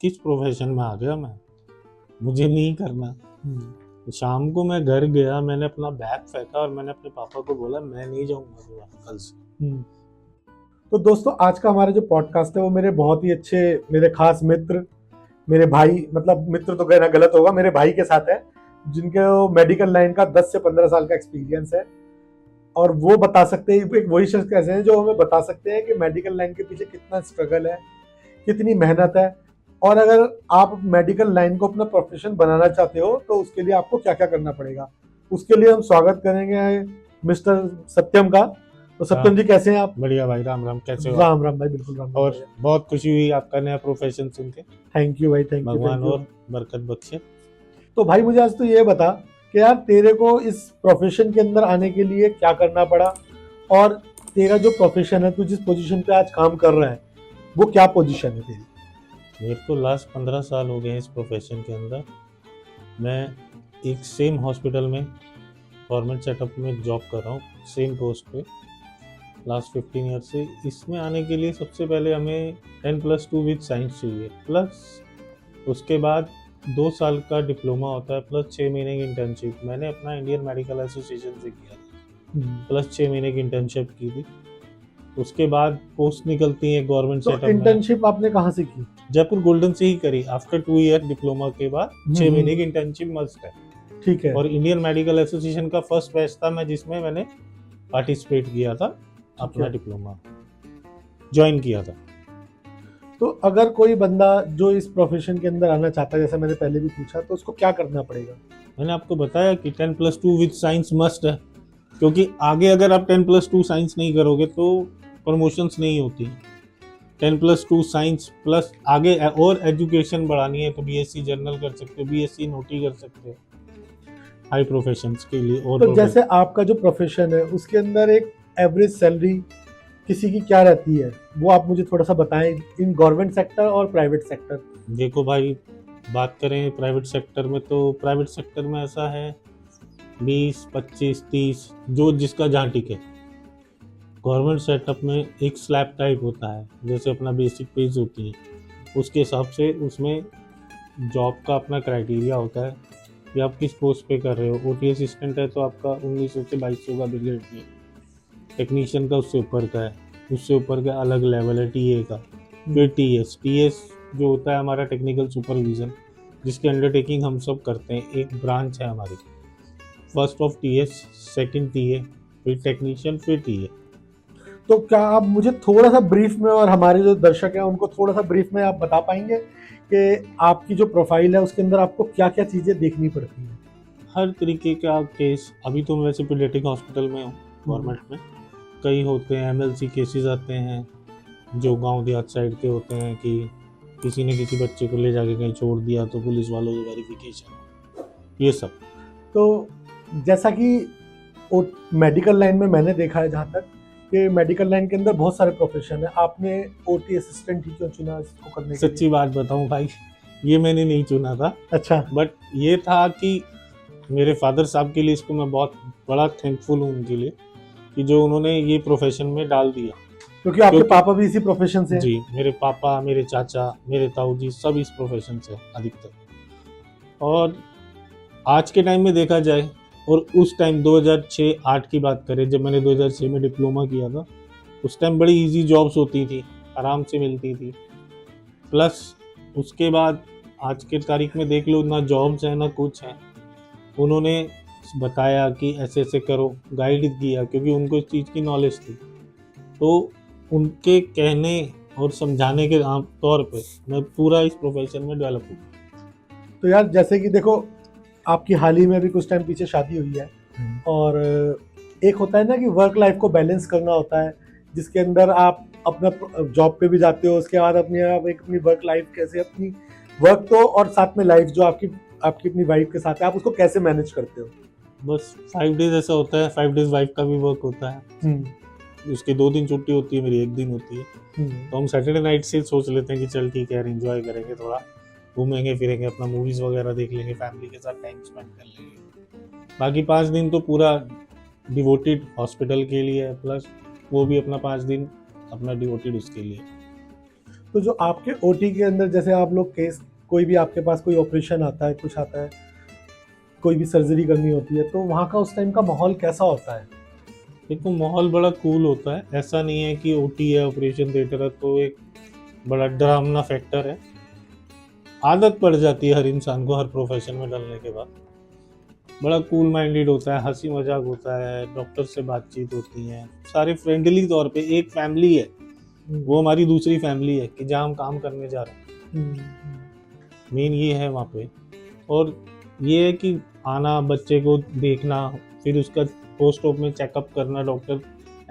किस प्रोफेशन में आ गया मैं, मुझे नहीं करना। शाम को मैं घर गया, मैंने अपना बैग फेंका और मैंने अपने पापा को बोला मैं नहीं जाऊंगा दोबारा कल से। तो दोस्तों आज का हमारा जो पॉडकास्ट है वो मेरे बहुत ही अच्छे, मेरे खास मित्र, मेरे भाई, मतलब मित्र तो कहना गलत होगा, मेरे भाई के साथ है, जिनके मेडिकल लाइन का 10 से 15 साल का एक्सपीरियंस है। और वो बता सकते हैं, एक वही शख्स कैसे हैं जो हमें बता सकते हैं कि मेडिकल लाइन के पीछे कितना स्ट्रगल है, कितनी मेहनत है, और अगर आप मेडिकल लाइन को अपना प्रोफेशन बनाना चाहते हो तो उसके लिए आपको क्या क्या करना पड़ेगा। उसके लिए हम स्वागत करेंगे मिस्टर सत्यम का। तो सत्यम जी कैसे हैं आप? बढ़िया भाई, राम राम, कैसे हो? राम राम भाई, बिल्कुल राम राम। और बहुत खुशी हुई आपका नया प्रोफेशन सुन के। थैंक यू भाई, थैंक यू, भगवान थैंक यू। और बरकत बख्शे। तो भाई मुझे आज तो ये बता कि यार तेरे को इस प्रोफेशन के अंदर आने के लिए क्या करना पड़ा, और तेरा जो प्रोफेशन है, तू जिस पोजीशन पे आज काम कर रहा है वो क्या पोजीशन है तेरी? मेरे को लास्ट 15 साल हो गए हैं इस प्रोफेशन के अंदर। मैं एक सेम हॉस्पिटल में गवर्नमेंट सेटअप में जॉब कर रहा हूँ, सेम पोस्ट पे लास्ट 15 ईयर से। इसमें आने के लिए सबसे पहले हमें 10+2 विद साइंस चाहिए, प्लस उसके बाद 2 साल का डिप्लोमा होता है, प्लस 6 महीने की इंटर्नशिप। मैंने अपना इंडियन मेडिकल एसोसिएशन से किया, प्लस 6 महीने की इंटर्नशिप की थी। उसके बाद पोस्ट निकलती है गवर्नमेंट तो सेटअप में। इंटर्नशिप आपने कहाँ से की? जयपुर गोल्डन से ही करी। आफ्टर 2 ईयर डिप्लोमा के बाद 6 महीने की इंटर्नशिप मस्ट है। ठीक है। और इंडियन मेडिकल एसोसिएशन का फर्स्ट बैच था मैं, जिसमें मैंने पार्टिसिपेट किया था, अपना डिप्लोमा ज्वाइन किया था। तो अगर कोई बंदा जो इस प्रोफेशन के अंदर आना चाहता है, जैसे मैंने पहले भी पूछा, तो उसको क्या करना पड़ेगा? मैंने आपको बताया कि 10+2 विद साइंस मस्ट है, क्योंकि आगे अगर आप 10+2 साइंस नहीं करोगे तो प्रमोशंस नहीं होती। 10+2 साइंस प्लस आगे और एजुकेशन बढ़ानी है तो बीएससी जर्नल कर सकते हो, बीएससी नोटी कर सकते हो हाई प्रोफेशंस के लिए। और तो जैसे आपका जो प्रोफेशन है उसके अंदर एक एवरेज सैलरी किसी की क्या रहती है, वो आप मुझे थोड़ा सा बताएं, इन गवर्नमेंट सेक्टर और प्राइवेट सेक्टर। देखो भाई, बात करें प्राइवेट सेक्टर में तो प्राइवेट सेक्टर में ऐसा है 20, 25, 30 जो जिसका जहाँ टिके। गवर्नमेंट सेटअप में एक स्लैब टाइप होता है, जैसे अपना बेसिक पेज होती है, उसके हिसाब से उसमें जॉब का अपना क्राइटेरिया होता है कि आप किस पोस्ट पे कर रहे हो। ओटी असिस्टेंट है तो आपका 1900 से 2200 का बिल रेट है। टेक्नीशियन का उससे ऊपर का है, उससे ऊपर का अलग लेवल है टीए का। फिर टीएस जो होता है हमारा टेक्निकल सुपरविजन, जिसके अंडरटेकिंग हम सब करते हैं। एक ब्रांच है हमारी, first of TS, second TA, फिर टेक्नीशियन, फिर टीए। तो क्या आप मुझे थोड़ा सा ब्रीफ में, और हमारे जो दर्शक हैं उनको थोड़ा सा ब्रीफ में आप बता पाएंगे कि आपकी जो प्रोफाइल है उसके अंदर आपको क्या क्या चीज़ें देखनी पड़ती हैं? हर तरीके का केस। अभी तो मैं वैसे पीडियाट्रिक हॉस्पिटल में हूँ गवर्नमेंट में। कई होते हैं एमएलसी केसेस आते हैं जो गांव देहात साइड के होते हैं कि किसी ने किसी बच्चे को ले जाके कहीं छोड़ दिया तो पुलिस वालों की वेरिफिकेशन, ये सब। तो जैसा कि मेडिकल लाइन में मैंने देखा है जहाँ तक कि मेडिकल लाइन के अंदर बहुत सारे प्रोफेशन है, आपने ओटी असिस्टेंट ही क्यों चुना इसको करने के लिए? सच्ची बात बताऊं भाई, ये मैंने नहीं चुना था। अच्छा। बट ये था कि मेरे फादर साहब के लिए, इसको मैं बहुत बड़ा थैंकफुल हूँ उनके लिए कि जो उन्होंने ये प्रोफेशन में डाल दिया। क्योंकि आपके पापा भी इसी प्रोफेशन से हैं? जी, मेरे पापा, मेरे चाचा, मेरे ताऊ जी सब इस प्रोफेशन से अधिकतर। और आज के टाइम में देखा जाए, और उस टाइम 2006-08 की बात करें, जब मैंने 2006 में डिप्लोमा किया था, उस टाइम बड़ी इजी जॉब्स होती थी, आराम से मिलती थी। प्लस उसके बाद आज के तारीख में देख लो, ना जॉब्स हैं ना कुछ है। उन्होंने बताया कि ऐसे ऐसे करो, गाइड किया, क्योंकि उनको इस चीज़ की नॉलेज थी। तो उनके कहने और समझाने के तौर पे मैं पूरा इस प्रोफेशन में डेवलप हूँ। तो यार जैसे कि देखो, आपकी हाल ही में भी कुछ टाइम पीछे शादी हुई है, और एक होता है ना कि वर्क लाइफ को बैलेंस करना होता है, जिसके अंदर आप अपना जॉब पे भी जाते हो, उसके बाद आप अपनी वर्क लाइफ कैसे, अपनी वर्क तो और साथ में लाइफ जो आपकी अपनी वाइफ के साथ है, आप उसको कैसे मैनेज करते हो? बस 5 डेज ऐसा होता है, 5 डेज वाइफ का भी वर्क होता है। उसकी 2 दिन छुट्टी होती है, मेरी 1 दिन होती है। तो हम सैटरडे नाइट से सोच लेते हैं कि चल ठीक है, एंजॉय करेंगे, थोड़ा घूमेंगे फिरेंगे, अपना मूवीज वगैरह देख लेंगे, फैमिली के साथ टाइम स्पेंड कर लेंगे। बाकी 5 दिन तो पूरा डिवोटेड हॉस्पिटल के लिए है, प्लस वो भी अपना 5 दिन अपना डिवोटेड उसके लिए। तो जो आपके ओटी के अंदर जैसे आप लोग केस, कोई भी आपके पास कोई ऑपरेशन आता है, कुछ आता है, कोई भी सर्जरी करनी होती है, तो वहाँ का उस टाइम का माहौल कैसा होता है? देखो माहौल बड़ा कूल होता है, ऐसा नहीं है कि ओटी है ऑपरेशन थिएटर है तो एक बड़ा डरावना फैक्टर है। आदत पड़ जाती है हर इंसान को हर प्रोफेशन में डलने के बाद। बड़ा कूल माइंडेड होता है, हंसी मजाक होता है, डॉक्टर से बातचीत होती है, सारे फ्रेंडली तौर पे एक फैमिली है, वो हमारी दूसरी फैमिली है कि जहाँ हम काम करने जा रहे हैं। मेन ये है वहाँ पे। और ये है कि आना, बच्चे को देखना, फिर उसका पोस्ट ऑप में चेकअप करना डॉक्टर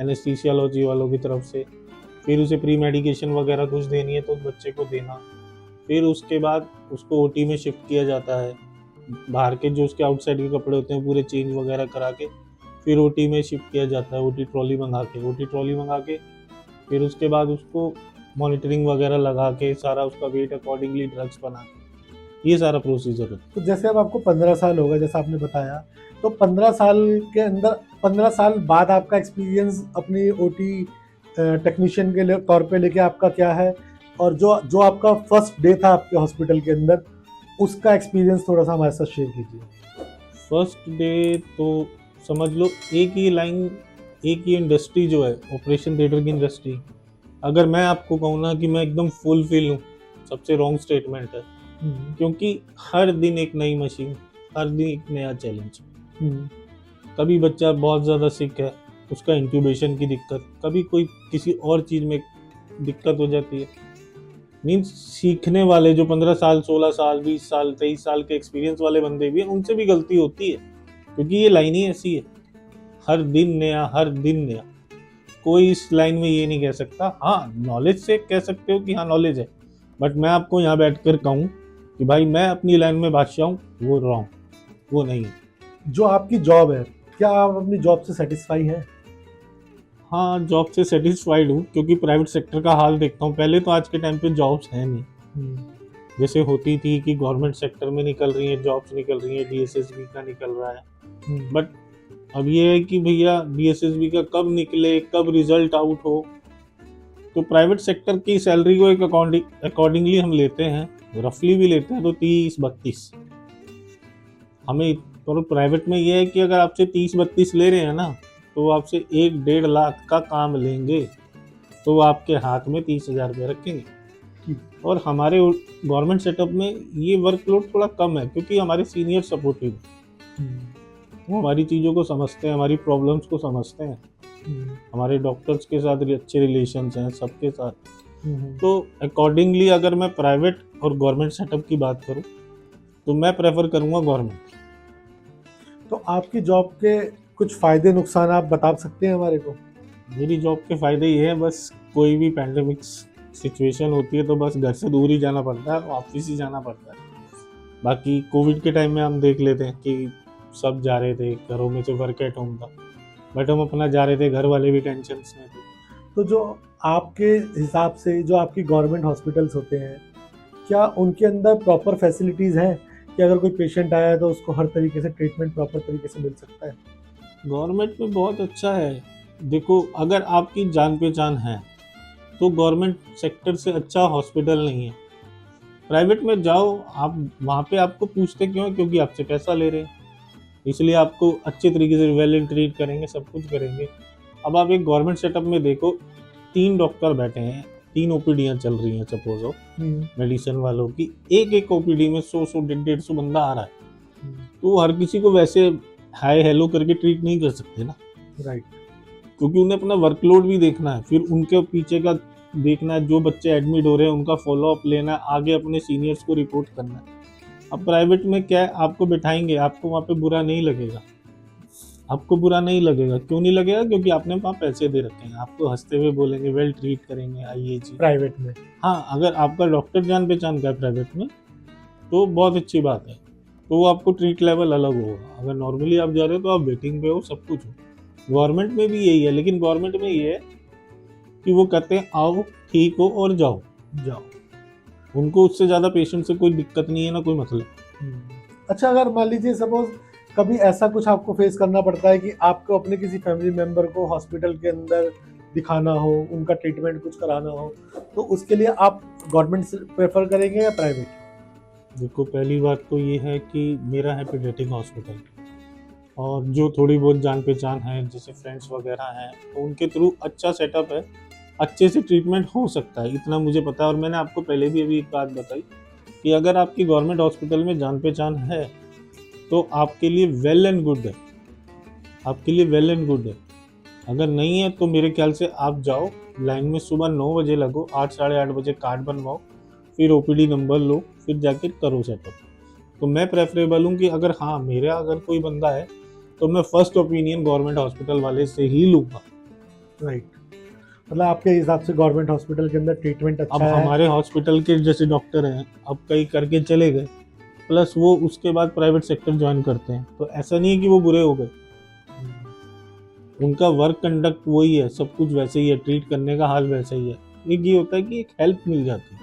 एनेस्थीसियोलॉजी वालों की तरफ से, फिर उसे प्री मेडिकेशन वगैरह कुछ देनी है तो बच्चे को देना, फिर उसके बाद उसको ओटी में शिफ्ट किया जाता है। बाहर के जो उसके आउटसाइड के कपड़े होते हैं पूरे चेंज वगैरह करा के फिर ओटी में शिफ्ट किया जाता है, ओटी ट्रॉली मंगा के फिर उसके बाद उसको मॉनिटरिंग वगैरह लगा के सारा उसका वेट अकॉर्डिंगली ड्रग्स बना के, ये सारा प्रोसीजर है। तो जैसे अब आपको 15 साल होगा जैसा आपने बताया, तो 15 साल के अंदर 15 साल बाद आपका एक्सपीरियंस अपनी ओटी टेक्नीशियन के लिए तौर पे लेके आपका क्या है, और जो आपका फर्स्ट डे था आपके हॉस्पिटल के अंदर, उसका एक्सपीरियंस थोड़ा सा हमारे साथ शेयर कीजिए। फर्स्ट डे तो समझ लो एक ही लाइन, एक ही इंडस्ट्री जो है ऑपरेशन थिएटर की इंडस्ट्री, अगर मैं आपको कहूँ ना कि मैं एकदम फुलफिल हूँ, सबसे रॉन्ग स्टेटमेंट है। क्योंकि हर दिन एक नई मशीन, हर दिन एक नया चैलेंज। कभी बच्चा बहुत ज़्यादा सिक है, उसका इंक्यूबेशन की दिक्कत, कभी कोई किसी और चीज़ में दिक्कत हो जाती है। मीन्स सीखने वाले जो 15 साल 16 साल 20 साल 23 साल के एक्सपीरियंस वाले बंदे भी हैं, उनसे भी गलती होती है, क्योंकि ये लाइन ही ऐसी है, हर दिन नया, हर दिन नया। कोई इस लाइन में ये नहीं कह सकता, हाँ नॉलेज से कह सकते हो कि हाँ नॉलेज है, बट मैं आपको यहाँ बैठ कर कहूँ कि भाई मैं अपनी लाइन में बादशाह हूँ, वो रॉन्ग, वो नहीं है। जो आपकी जॉब है, क्या आप अपनी जॉब से सेटिस्फाई हैं? हाँ जॉब से सेटिस्फाइड हूँ, क्योंकि प्राइवेट सेक्टर का हाल देखता हूँ, पहले तो आज के टाइम पे जॉब्स हैं नहीं, जैसे होती थी कि गवर्नमेंट सेक्टर में निकल रही है जॉब्स, निकल रही है, डीएसएसबी का निकल रहा है, बट अब ये है कि भैया डीएसएसबी का कब निकले, कब रिजल्ट आउट हो। तो प्राइवेट सेक्टर की सैलरी को एक अकॉर्डिंगली हम लेते हैं, रफली भी लेते हैं तो 30-32 हमें। और प्राइवेट में ये है कि अगर आपसे 30-32 ले रहे हैं ना, तो आपसे 1-1.5 लाख का काम लेंगे, तो आपके हाथ में 30,000 रुपये रखेंगे। और हमारे गवर्नमेंट सेटअप में ये वर्कलोड थोड़ा कम है, क्योंकि हमारे सीनियर सपोर्टिव, वो हमारी चीज़ों को समझते हैं, हमारी प्रॉब्लम्स को समझते हैं, हमारे डॉक्टर्स के साथ अच्छे रिलेशंस हैं सबके साथ। तो अकॉर्डिंगली अगर मैं प्राइवेट और गवर्नमेंट सेटअप की बात करूं तो मैं प्रेफर करूंगा गवर्नमेंट। तो आपकी जॉब के कुछ फ़ायदे नुकसान आप बता सकते हैं हमारे को? मेरी जॉब के फ़ायदे ये हैं, बस कोई भी पैंडेमिक सिचुएशन होती है तो बस घर से दूर ही जाना पड़ता है, ऑफिस ही जाना पड़ता है। बाकी कोविड के टाइम में हम देख लेते हैं कि सब जा रहे थे, घरों में से वर्क एट होम था, बट हम अपना जा रहे थे, घर वाले भी टेंशन में थे। तो जो आपके हिसाब से जो आपकी गवर्नमेंट हॉस्पिटल्स होते हैं, क्या उनके अंदर प्रॉपर फैसिलिटीज़ हैं कि अगर कोई पेशेंट आया है तो उसको हर तरीके से ट्रीटमेंट प्रॉपर तरीके से मिल सकता है? गवर्नमेंट में बहुत अच्छा है। देखो अगर आपकी जान पहचान है तो गवर्नमेंट सेक्टर से अच्छा हॉस्पिटल नहीं है। प्राइवेट में जाओ आप, वहाँ पे आपको पूछते क्यों है? क्योंकि आपसे पैसा ले रहे हैं, इसलिए आपको अच्छे तरीके से वेल ट्रीट करेंगे, सब कुछ करेंगे। अब आप एक गवर्नमेंट सेटअप में देखो, 3 डॉक्टर बैठे हैं, 3 ओपीडियाँ चल रही हैं सपोज हो मेडिसिन वालों की, एक ओपीडी में 100 150 बंदा आ रहा है, तो हर किसी को वैसे हाय हेलो करके ट्रीट नहीं कर सकते ना, राइट। क्योंकि उन्हें अपना वर्कलोड भी देखना है, फिर उनके पीछे का देखना है, जो बच्चे एडमिट हो रहे हैं उनका फॉलोअप लेना है, आगे अपने सीनियर्स को रिपोर्ट करना है। अब प्राइवेट में क्या है, आपको बिठाएंगे, आपको वहाँ पे बुरा नहीं लगेगा, आपको बुरा नहीं लगेगा। क्यों नहीं लगेगा? क्योंकि आपने वहाँ पैसे दे रखे हैं, आपको हंसते हुए बोलेंगे, वेल ट्रीट करेंगे, आइए जी। प्राइवेट में हाँ, अगर आपका डॉक्टर जान पहचान का है प्राइवेट में तो बहुत अच्छी बात है, तो वो आपको ट्रीट लेवल अलग होगा। अगर नॉर्मली आप जा रहे हो तो आप वेटिंग पे हो, सब कुछ हो। गवर्नमेंट में भी यही है, लेकिन गवर्नमेंट में ये है कि वो कहते हैं आओ, ठीक हो और जाओ। उनको उससे ज़्यादा पेशेंट से कोई दिक्कत नहीं है ना, कोई मतलब। अच्छा, अगर मान लीजिए सपोज कभी ऐसा कुछ आपको फेस करना पड़ता है कि आपको अपने किसी फैमिली मेम्बर को हॉस्पिटल के अंदर दिखाना हो, उनका ट्रीटमेंट कुछ कराना हो, तो उसके लिए आप गवर्नमेंट से प्रेफर करेंगे या प्राइवेट? देखो, पहली बात तो ये है कि मेरा है पीडियाट्रिक हॉस्पिटल, और जो थोड़ी बहुत जान पहचान है, जैसे फ्रेंड्स वगैरह हैं, तो उनके थ्रू अच्छा सेटअप है, अच्छे से ट्रीटमेंट हो सकता है, इतना मुझे पता है। और मैंने आपको पहले भी अभी एक बात बताई कि अगर आपकी गवर्नमेंट हॉस्पिटल में जान पहचान है तो आपके लिए वेल एंड गुड है, आपके लिए वेल एंड गुड है। अगर नहीं है तो मेरे ख्याल से आप जाओ, लाइन में सुबह 9 बजे लगो, 8 साढ़े 8 बजे कार्ड बनवाओ, फिर ओपीडी नंबर लो, फिर जाके करो सेटअप। तो मैं प्रेफरेबल हूँ कि अगर हाँ मेरा अगर कोई बंदा है तो मैं फर्स्ट ओपिनियन गवर्नमेंट हॉस्पिटल वाले से ही लूँगा। राइट, मतलब आपके हिसाब से गवर्नमेंट हॉस्पिटल के अंदर ट्रीटमेंट अब अच्छा है? हमारे हॉस्पिटल के जैसे डॉक्टर हैं, अब कई करके चले गए, प्लस वो उसके बाद प्राइवेट सेक्टर ज्वाइन करते हैं, तो ऐसा नहीं है कि वो बुरे हो गए, उनका वर्क कंडक्ट वही है, सब कुछ वैसे ही है, ट्रीट करने का हाल वैसा ही है। एक ये होता है कि एक हेल्प मिल जाती है।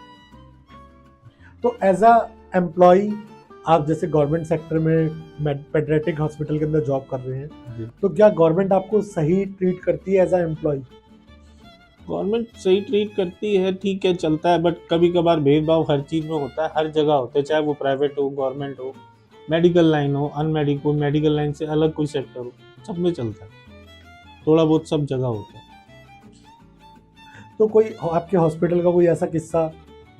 तो एज अ एम्प्लॉय आप जैसे गवर्नमेंट सेक्टर में पेडियाट्रिक हॉस्पिटल के अंदर जॉब कर रहे हैं, तो क्या गवर्नमेंट आपको सही ट्रीट करती है एज अ एम्प्लॉय? गवर्नमेंट सही ट्रीट करती है, ठीक है, चलता है, बट कभी कभार भेदभाव हर चीज़ में होता है, हर जगह होता है, चाहे वो प्राइवेट हो, गवर्नमेंट हो, मेडिकल लाइन हो, अनमेडिकल, मेडिकल लाइन से अलग कोई सेक्टर हो, सब में चलता है, थोड़ा बहुत सब जगह होता है। तो कोई आपके हॉस्पिटल का कोई ऐसा किस्सा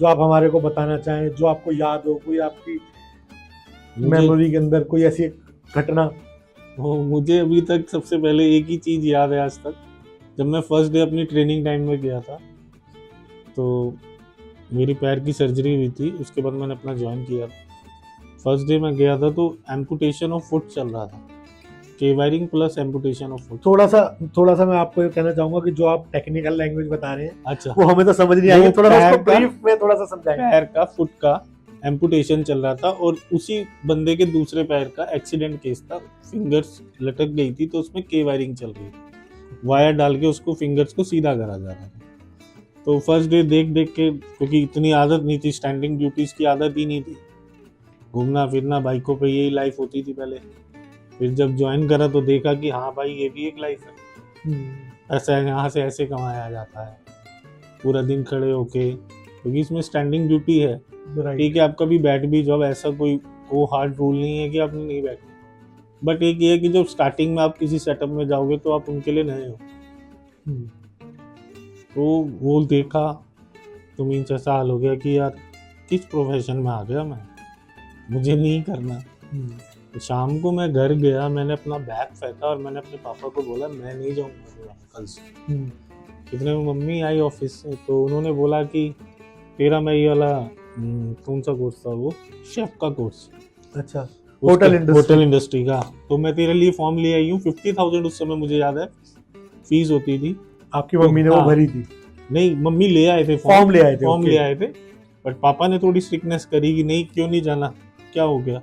जो आप हमारे को बताना चाहें, जो आपको याद हो, कोई आपकी मेमोरी के अंदर कोई ऐसी घटना? मुझे अभी तक सबसे पहले एक ही चीज़ याद है आज तक, जब मैं फर्स्ट डे अपनी ट्रेनिंग टाइम में गया था, तो मेरी पैर की सर्जरी हुई थी, उसके बाद मैंने अपना ज्वाइन किया। फर्स्ट डे मैं गया था तो एम्पुटेशन ऑफ फुट चल रहा था, के wiring plus amputation of foot. थोड़ा सा मैं आपको ये कहना चाहूंगा कि जो आप टेक्निकल लैंग्वेज बता रहे हैं अच्छा, वो हमें तो समझ नहीं आएगी, थोड़ा सा उसको ब्रीफ में थोड़ा सा समझाएं। पैर का, फुट का एम्पुटेशन चल रहा था, और उसी बंदे के दूसरे पैर का एक्सीडेंट केस था, फिंगर्स लटक गई थी, तो उसमें के वायरिंग चल रही थी, वायर डाल के उसको फिंगर्स को सीधा करा जा रहा था। तो फर्स्ट डे देख देख के, क्योंकि इतनी आदत नहीं थी, स्टैंडिंग ड्यूटीज की आदत ही नहीं थी, घूमना फिरना बाइकों पे यही लाइफ होती थी पहले। फिर जब ज्वाइन करा तो देखा कि हाँ भाई, ये भी एक लाइफ है, ऐसा है, यहाँ से ऐसे कमाया जाता है, पूरा दिन खड़े होके, क्योंकि इसमें स्टैंडिंग ड्यूटी है। ठीक है, आप कभी बैठ भी जाओ, ऐसा कोई वो हार्ड रूल नहीं है कि आपने नहीं बैठना, बट एक ये है कि जब स्टार्टिंग में आप किसी सेटअप में जाओगे तो आप उनके लिए नए हो। तो वो देखा तो मीन ऐसा हाल हो गया कि यार किस प्रोफेशन में आ गया मैं, मुझे नहीं करना। तो शाम को मैं घर गया, मैंने अपना बैग फेंका और मैंने अपने पापा को बोला मैं नहीं जाऊँगा कल से। इतने में मम्मी आई ऑफिस से, तो उन्होंने बोला कि तेरा मैं ये वाला कौन सा कोर्स था, वो शेफ का कोर्स, अच्छा, होटल इंडस्ट्री का, तो मैं तेरे लिए फॉर्म ले आई हूँ। 50,000 उस समय मुझे याद है फीस होती थी। आपकी मम्मी ने वो भरी थी? नहीं, मम्मी ले आए थे, फॉर्म ले आए थे, बट पापा ने थोड़ी स्ट्रिक्टनेस करी कि नहीं, क्यों नहीं जाना, क्या हो गया,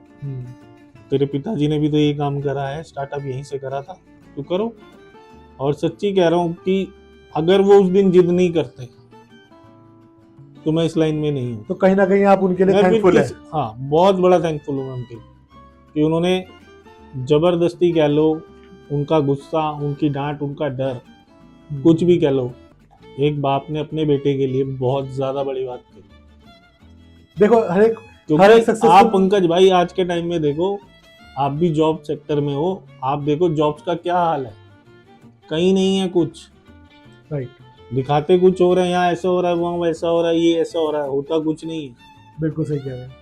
तेरे पिताजी ने भी तो ये काम करा है, स्टार्टअप यहीं से करा था, तो करो। और सच्ची कह रहा हूँ कि अगर वो उस दिन जिद नहीं करते तो मैं इस लाइन में नहीं हूँ। तो कहीं ना कहीं आप उनके लिए थैंकफुल है? हाँ, बहुत बड़ा थैंकफुल हूँ मैं उनके, कि उन्होंने जबरदस्ती कह लो, उनका गुस्सा, उनकी डांट, उनका डर, कुछ भी कह लो, एक बाप ने अपने बेटे के लिए बहुत ज्यादा बड़ी बात करी। देखो हर एक आप पंकज भाई आज के टाइम में देखो, आप भी जॉब सेक्टर में हो, आप देखो जॉब्स का क्या हाल है, कहीं नहीं है कुछ, राइट, दिखाते कुछ हो रहा है, यहाँ ऐसा हो रहा है, वहाँ वैसा हो रहा है, ये ऐसा हो रहा है, होता कुछ नहीं है। बिल्कुल सही कह रहे हैं।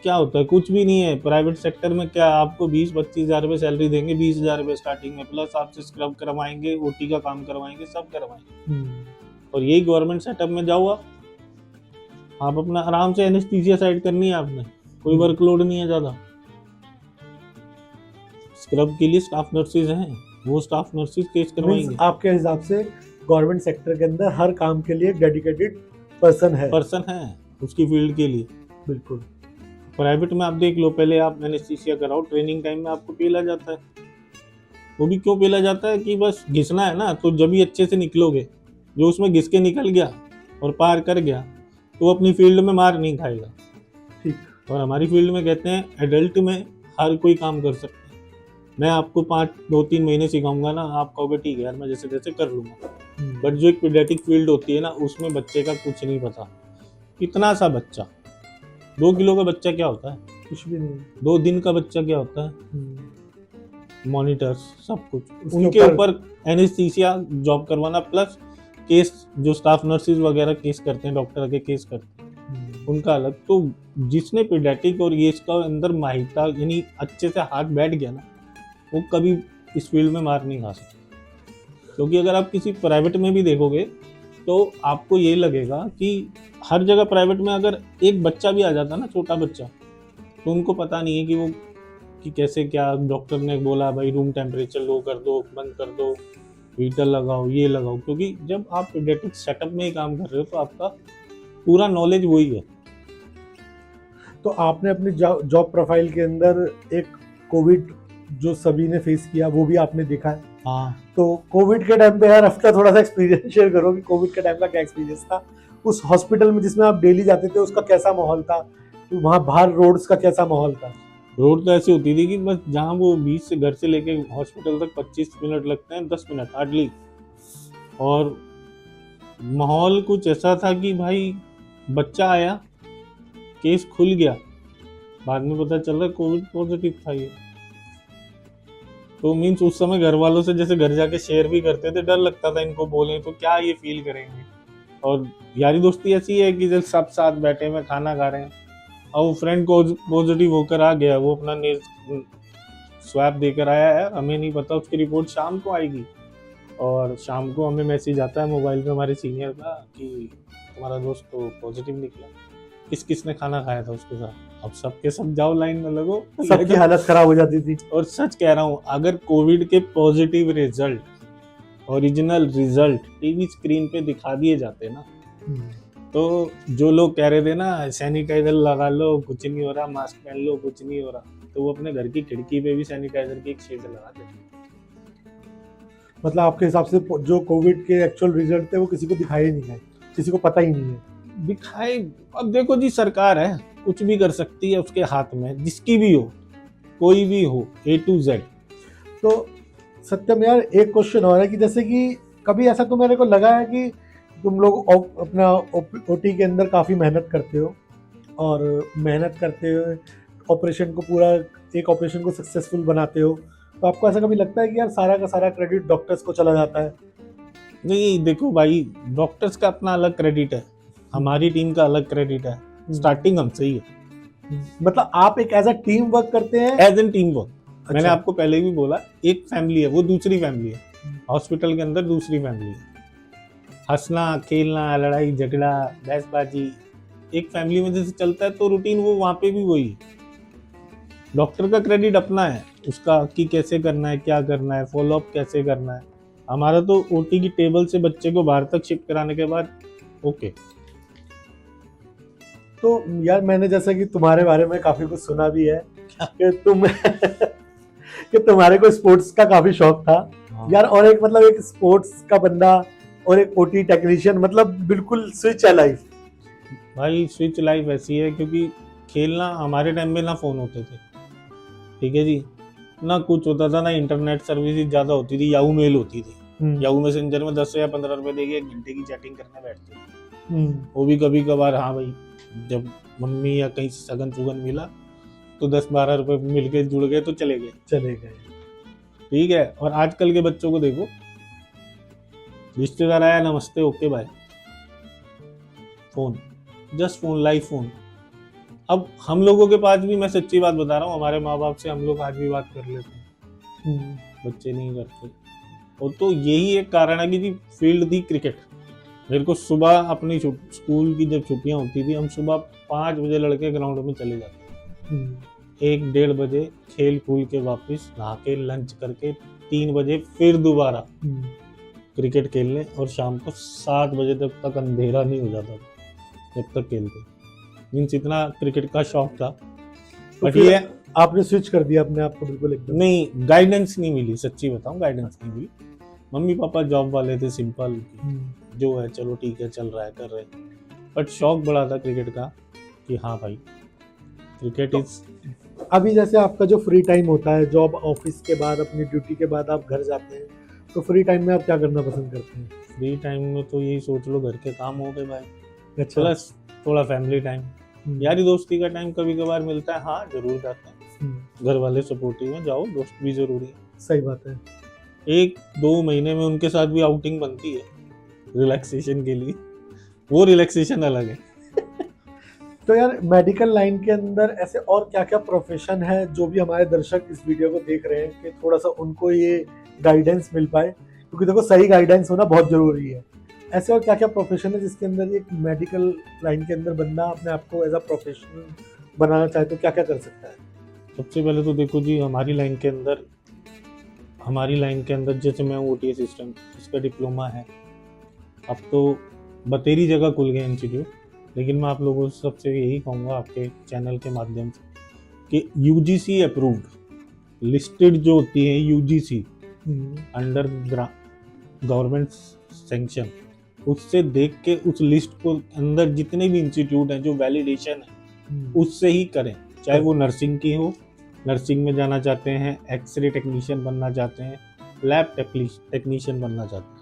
क्या होता है, कुछ भी नहीं है। प्राइवेट सेक्टर में क्या आपको 20-25 हज़ार रुपये सैलरी देंगे, 20 हज़ार रुपये स्टार्टिंग में, प्लस आपसे स्क्रब करवाएंगे, ओटी का काम करवाएंगे, सब करवाएंगे। और यही गवर्नमेंट सेटअप में जाओ आप अपना आराम से एनेस्थीसिया साइड करनी है आपने, कोई वर्कलोड नहीं है ज़्यादा। स्क्रब के लिए स्टाफ नर्सेज हैं, वो स्टाफ नर्सेज केस करवाएंगे। आपके हिसाब से गवर्नमेंट सेक्टर के अंदर हर काम के लिए डेडिकेटेड पर्सन है उसकी फील्ड के लिए। बिल्कुल। प्राइवेट में आप देख लो, पहले आप एनेस्थीसिया कराओ, ट्रेनिंग टाइम में आपको पेला जाता है, वो भी क्यों पेला जाता है कि बस घिसना है ना, तो जब भी अच्छे से निकलोगे, जो उसमें घिस के निकल गया और पार कर गया तो वो अपनी फील्ड में मार नहीं खाएगा। ठीक। और हमारी फील्ड में कहते हैं एडल्ट में हर कोई काम कर सकता है। मैं आपको 2-3 महीने सिखाऊंगा ना, आप कहोगे ठीक है यार मैं जैसे तैसे कर लूँगा, बट जो एक पीडियाट्रिक फील्ड होती है ना, उसमें बच्चे का कुछ नहीं पता। इतना सा बच्चा, 2 किलो का बच्चा क्या होता है, कुछ भी नहीं। 2 दिन का बच्चा क्या होता है, मॉनिटर्स सब कुछ, उसके उनके ऊपर- ऊपर एनेस्थीसिया जॉब करवाना, प्लस केस जो स्टाफ नर्सिस वगैरह केस करते हैं, डॉक्टर आके केस करते हैं, उनका अलग। तो जिसने पीडियाट्रिक और ये इसका अंदर माहिरता यानी अच्छे से हाथ बैठ गया ना, वो कभी इस फील्ड में मार नहीं खा सकता। क्योंकि अगर आप किसी प्राइवेट में भी देखोगे तो आपको ये लगेगा कि हर जगह प्राइवेट में अगर एक बच्चा भी आ जाता ना, छोटा बच्चा, तो उनको पता नहीं है कि वो कि कैसे क्या, डॉक्टर ने बोला भाई रूम टेम्परेचर लो कर दो, बंद कर दो, हीटर लगाओ, ये लगाओ। क्योंकि जब आप पीडियाट्रिक सेटअप में ही काम कर रहे हो तो आपका पूरा नॉलेज वही है। तो आपने अपनी जॉब प्रोफाइल के अंदर एक कोविड जो सभी ने फेस किया वो भी आपने देखा है। हाँ, तो कोविड के टाइम पे यार अपना थोड़ा सा एक्सपीरियंस शेयर करो कि कोविड के टाइम का क्या एक्सपीरियंस था, उस हॉस्पिटल में जिसमें आप डेली जाते थे उसका कैसा माहौल था, वहाँ बाहर रोड्स का कैसा माहौल था। रोड तो ऐसी होती थी कि बस जहाँ वो 20 से घर से लेके हॉस्पिटल तक 25 मिनट लगते हैं, 10 मिनट हार्डली। और माहौल कुछ ऐसा था कि भाई बच्चा आया, केस खुल गया, बाद में पता चल रहा है कोविड पॉजिटिव था ये। तो मीन्स उस समय घर वालों से जैसे घर जाके शेयर भी करते थे, डर लगता था इनको बोलें तो क्या ये फील करेंगे। और यारी दोस्ती ऐसी है कि जब सब साथ बैठे में खाना खा रहे हैं और वो फ्रेंड को पॉजिटिव होकर आ गया, वो अपना स्वैब देकर आया है, हमें नहीं पता, उसकी रिपोर्ट शाम को आएगी। और शाम को हमें मैसेज आता है मोबाइल पे हमारे सीनियर का कि तुम्हारा दोस्त तो पॉजिटिव निकला। किस किस ने खाना खाया था उसके साथ, अब सबके सब जाओ लाइन में लगो, सबकी हालत खराब हो जाती थी। और सच कह रहा हूँ, अगर कोविड के positive result, original result TV screen पे दिखा दिए जाते ना, तो जो लोग कह रहे थे ना सैनिटाइजर लगा लो कुछ नहीं हो रहा, मास्क पहन लो कुछ नहीं हो रहा, तो वो अपने घर की खिड़की पे भी सैनिटाइजर की एक शीट लगा देते। मतलब आपके हिसाब से जो कोविड के एक्चुअल रिजल्ट थे वो किसी को दिखाई नहीं है, किसी को पता ही नहीं है। दिखाए, अब देखो जी, सरकार है, कुछ भी कर सकती है उसके हाथ में, जिसकी भी हो, कोई भी हो, A to Z। तो सत्यम यार एक क्वेश्चन और है कि जैसे कि कभी ऐसा तो मेरे को लगा है कि तुम लोग अपना ओटी के अंदर काफ़ी मेहनत करते हो, और मेहनत करते हुए ऑपरेशन को पूरा एक ऑपरेशन को सक्सेसफुल बनाते हो, तो आपको ऐसा कभी लगता है कि यार सारा का सारा क्रेडिट डॉक्टर्स को चला जाता है? नहीं, देखो भाई, डॉक्टर्स का अपना अलग क्रेडिट है, हमारी टीम का अलग क्रेडिट है, स्टार्टिंग हमसे ही है। मतलब आप एक एज अ टीम वर्क करते हैं? As an team work. अच्छा। मैंने आपको पहले भी बोला, एक फैमिली है, वो दूसरी फैमिली है, हॉस्पिटल के अंदर दूसरी फैमिली है। हंसना खेलना, लड़ाई झगड़ा, बहसबाजी एक फैमिली में जैसे चलता है, तो रूटीन वो वहाँ पे भी वही है। डॉक्टर का क्रेडिट अपना है, उसका कि कैसे करना है, क्या करना है, फॉलोअप कैसे करना है। हमारा तो ओटी की टेबल से बच्चे को बाहर तक शिफ्ट कराने के बाद ओके। तो यार मैंने जैसा कि तुम्हारे बारे में काफी कुछ सुना भी है कि तुम कि तुम्हारे को स्पोर्ट्स का काफी शौक था। यार और एक मतलब एक स्पोर्ट्स का बंदा और एक ओटी टेक्नीशियन, मतलब बिल्कुल स्विच है लाइफ। भाई स्विच लाइफ ऐसी है क्योंकि खेलना हमारे टाइम में ना फोन होते थे, ठीक है जी, ना कुछ होता था, ना इंटरनेट सर्विस ज़्यादा होती थी, याहू मेल होती थी। याहू मैसेंजर में 10 या 15 रुपए देके 1 घंटे की चैटिंग करने बैठते थे। वो भी कभी कभार, हाँ भाई, जब मम्मी या कहीं से सगन सुगन मिला तो 10-12 रुपए मिल के जुड़ गए तो चले गए, ठीक है। और आजकल के बच्चों को देखो, रिश्तेदार आया, नमस्ते, okay bye, phone, just phone, live phone. अब हम लोगों के पास भी, मैं सच्ची बात बता रहा हूँ, हमारे माँ बाप से हम लोग आज भी बात कर लेते हैं, बच्चे नहीं करते। और तो यही एक कारण है कि जी फील्ड थी क्रिकेट। मेरे को सुबह अपनी स्कूल की जब छुट्टियां होती थी, हम सुबह 5 बजे लड़के ग्राउंड में चले जाते, 1-1:30 बजे खेल कूल के वापस नहा के लंच करके 3 बजे फिर दोबारा क्रिकेट खेलने, और शाम को 7 बजे तक अंधेरा नहीं हो जाता जब तक खेलते। मीन्स इतना क्रिकेट का शौक था। तो बट फिर ये आपने स्विच कर दिया अपने आप को बिल्कुल एकदम? नहीं, गाइडेंस नहीं मिली, सच्ची बताऊं, गाइडेंस नहीं मिली। मम्मी पापा जॉब वाले थे, सिंपल, जो है चलो ठीक है, चल रहा है, कर रहे। बट शौक बड़ा था क्रिकेट का कि हाँ भाई क्रिकेट इज। अभी जैसे आपका जो फ्री टाइम होता है, जॉब ऑफिस के बाद, अपनी ड्यूटी के बाद आप घर जाते हैं, तो फ्री टाइम में आप क्या करना पसंद करते हैं? फ्री टाइम में तो यही सोच लो, घर के काम हो गए भाई, अच्छा। प्लस थोड़ा फैमिली टाइम, यारी दोस्ती का टाइम कभी कभार मिलता है, हाँ जरूर जाते हैं। घर वाले सपोर्टिव हैं, जाओ, दोस्त भी जरूरी है। सही बात है। 1-2 महीने में उनके साथ भी आउटिंग बनती है रिलैक्सेशन के लिए, वो रिलैक्सेशन अलग है। तो यार मेडिकल लाइन के अंदर ऐसे और क्या क्या प्रोफेशन है जो भी हमारे दर्शक इस वीडियो को देख रहे हैं कि थोड़ा सा उनको ये गाइडेंस मिल पाए, क्योंकि देखो सही गाइडेंस होना बहुत जरूरी है। ऐसे और क्या क्या प्रोफेशन है जिसके अंदर एक मेडिकल लाइन के अंदर बंदा अपने आप को एज अ प्रोफेशनल बनाना चाहे तो क्या क्या कर सकता है? सबसे पहले तो देखो जी, हमारी लाइन के अंदर जैसे मैं OT असिस्टेंट, इसका डिप्लोमा है। अब तो बतेरी जगह खुल गए इंस्टीट्यूट, लेकिन मैं आप लोगों से सबसे यही कहूँगा आपके चैनल के माध्यम से कि UGC अप्रूव्ड लिस्टेड जो होती है UGC अंडर गवर्नमेंट सेंक्शन, उससे देख के उस लिस्ट को अंदर जितने भी इंस्टीट्यूट हैं जो वैलिडेशन है उससे ही करें। चाहे वो नर्सिंग की हो, नर्सिंग में जाना चाहते हैं, एक्सरे टेक्नीशियन बनना चाहते हैं, लैब टेक्नीशियन बनना चाहते हैं।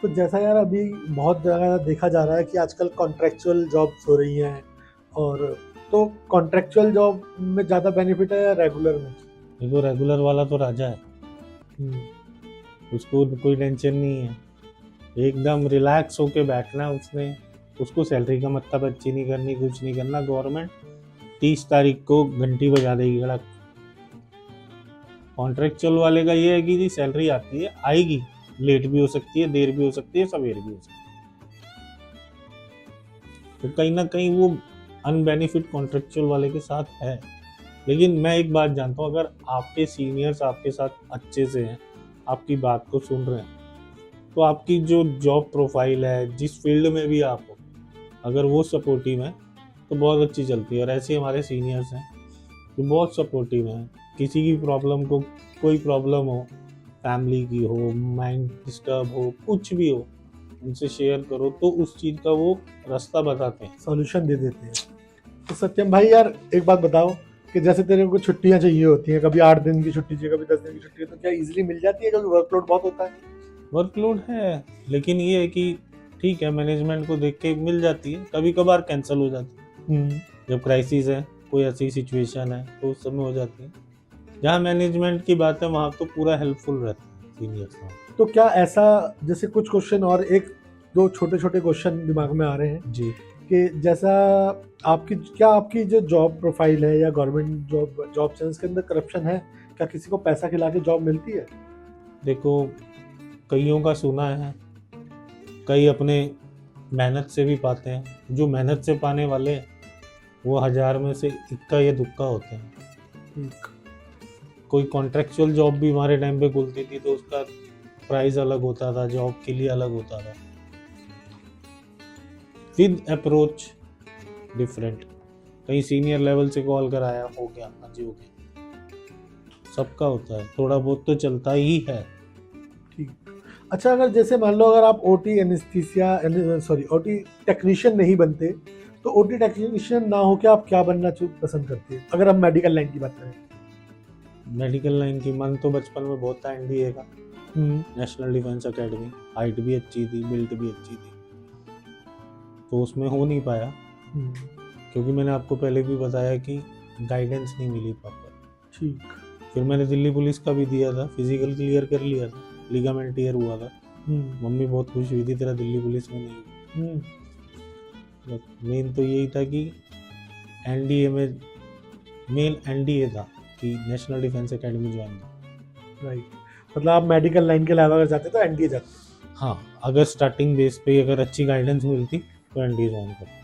तो जैसा यार अभी बहुत ज़्यादा देखा जा रहा है कि आजकल कॉन्ट्रेक्चुअल जॉब्स हो रही हैं, और तो कॉन्ट्रेक्चुअल जॉब में ज़्यादा बेनिफिट है या रेगुलर में? देखो रेगुलर वाला तो राजा है, उसको कोई टेंशन नहीं है, एकदम रिलैक्स होके बैठना है उसने, उसको सैलरी का मतलब अच्छी नहीं करनी, कुछ नहीं करना। गवर्नमेंट 30 तारीख को घंटी बजा देगी गड़क। कॉन्ट्रेक्चुअल वाले का ये है कि जी सैलरी आती है, आएगी, लेट भी हो सकती है, देर भी हो सकती है, सवेर भी हो सकती है, तो कहीं ना कहीं वो अनबेनिफिट कॉन्ट्रेक्चुअल वाले के साथ है। लेकिन मैं एक बात जानता हूँ, अगर आपके सीनियर्स आपके साथ अच्छे से हैं, आपकी बात को सुन रहे हैं, तो आपकी जो जॉब प्रोफाइल है, जिस फील्ड में भी आप हो, अगर वो सपोर्टिव है तो बहुत अच्छी चलती है। और ऐसे हमारे सीनियर्स हैं जो बहुत सपोर्टिव हैं, किसी की प्रॉब्लम को, कोई प्रॉब्लम हो, फैमिली की हो, माइंड डिस्टर्ब हो, कुछ भी हो, उनसे शेयर करो तो उस चीज़ का वो रास्ता बताते हैं, सॉल्यूशन दे देते हैं। तो सत्यम भाई यार एक बात बताओ कि जैसे तेरे को छुट्टियां चाहिए होती हैं, कभी 8 दिन की छुट्टी चाहिए, कभी 10 दिन की छुट्टी, तो क्या इजीली मिल जाती है? क्योंकि वर्कलोड बहुत होता है। वर्कलोड है, लेकिन ये है कि ठीक है, मैनेजमेंट को देख के मिल जाती है, कभी कभार कैंसिल हो जाती है। जब क्राइसिस है, कोई ऐसी सिचुएशन है, तो उस समय हो जाती है। जहाँ मैनेजमेंट की बात है वहाँ तो पूरा हेल्पफुल रहता है सीनियर्स का। तो क्या ऐसा, जैसे कुछ क्वेश्चन और एक दो छोटे छोटे क्वेश्चन दिमाग में आ रहे हैं जी, कि जैसा आपकी जो जॉब प्रोफाइल है या गवर्नमेंट जॉब है उसके अंदर करप्शन है? क्या किसी को पैसा खिला के जॉब मिलती है? देखो कईयों का सुना है, कई अपने मेहनत से भी पाते हैं। जो मेहनत से पाने वाले हैं, वो 1000 में से इक्का या दुक्का होते हैं। कोई कॉन्ट्रेक्चुअल जॉब भी हमारे टाइम पे खुलती थी तो उसका प्राइस अलग होता था, जॉब के लिए अलग होता था, विद अप्रोच डिफरेंट। कहीं सीनियर लेवल से कॉल कराया, हो गया, हाँ जी हो गया, सबका होता है, थोड़ा बहुत तो चलता ही है। ठीक। अच्छा, अगर जैसे मान लो अगर आप ओटी टेक्नीशियन नहीं बनते, तो ओटी टेक्नीशियन ना हो के आप क्या बनना पसंद करते हैं अगर हम मेडिकल लाइन की बात करें? मेडिकल लाइन की मन तो बचपन में बहुत था NDA का, नेशनल डिफेंस एकेडमी। हाइट भी अच्छी थी, बिल्ट भी अच्छी थी, तो उसमें हो नहीं पाया, क्योंकि मैंने आपको पहले भी बताया कि गाइडेंस नहीं मिली प्रॉपर। ठीक। फिर मैंने दिल्ली पुलिस का भी दिया था, फिजिकल क्लियर कर लिया था, लिगामेंट टीयर हुआ था। मम्मी बहुत खुश हुई थी, तेरा दिल्ली पुलिस में नहीं हुआ। मेन तो यही था कि NDA में, मेन NDA था कि नेशनल डिफेंस एकेडमी ज्वाइन कर। राइट, मतलब आप मेडिकल लाइन के अलावा अगर जाते तो एनडीए जाते? हाँ, अगर स्टार्टिंग बेस पे अगर अच्छी गाइडेंस मिलती तो NDA ज्वाइन कर।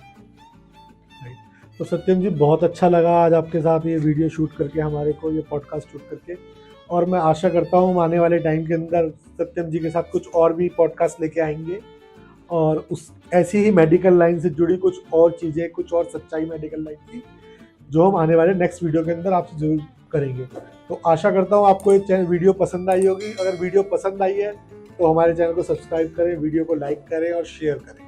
तो सत्यम जी, बहुत अच्छा लगा आज आपके साथ ये वीडियो शूट करके, हमारे को ये पॉडकास्ट शूट करके, और मैं आशा करता हूँ आने वाले टाइम के अंदर सत्यम जी के साथ कुछ और भी पॉडकास्ट लेके आएंगे, और उस ऐसी ही मेडिकल लाइन से जुड़ी कुछ और चीज़ें, कुछ और सच्चाई मेडिकल लाइन की, जो हम आने वाले नेक्स्ट वीडियो के अंदर आपसे जरूर करेंगे। तो आशा करता हूँ आपको ये वीडियो पसंद आई होगी। अगर वीडियो पसंद आई है तो हमारे चैनल को सब्सक्राइब करें, वीडियो को लाइक करें और शेयर करें।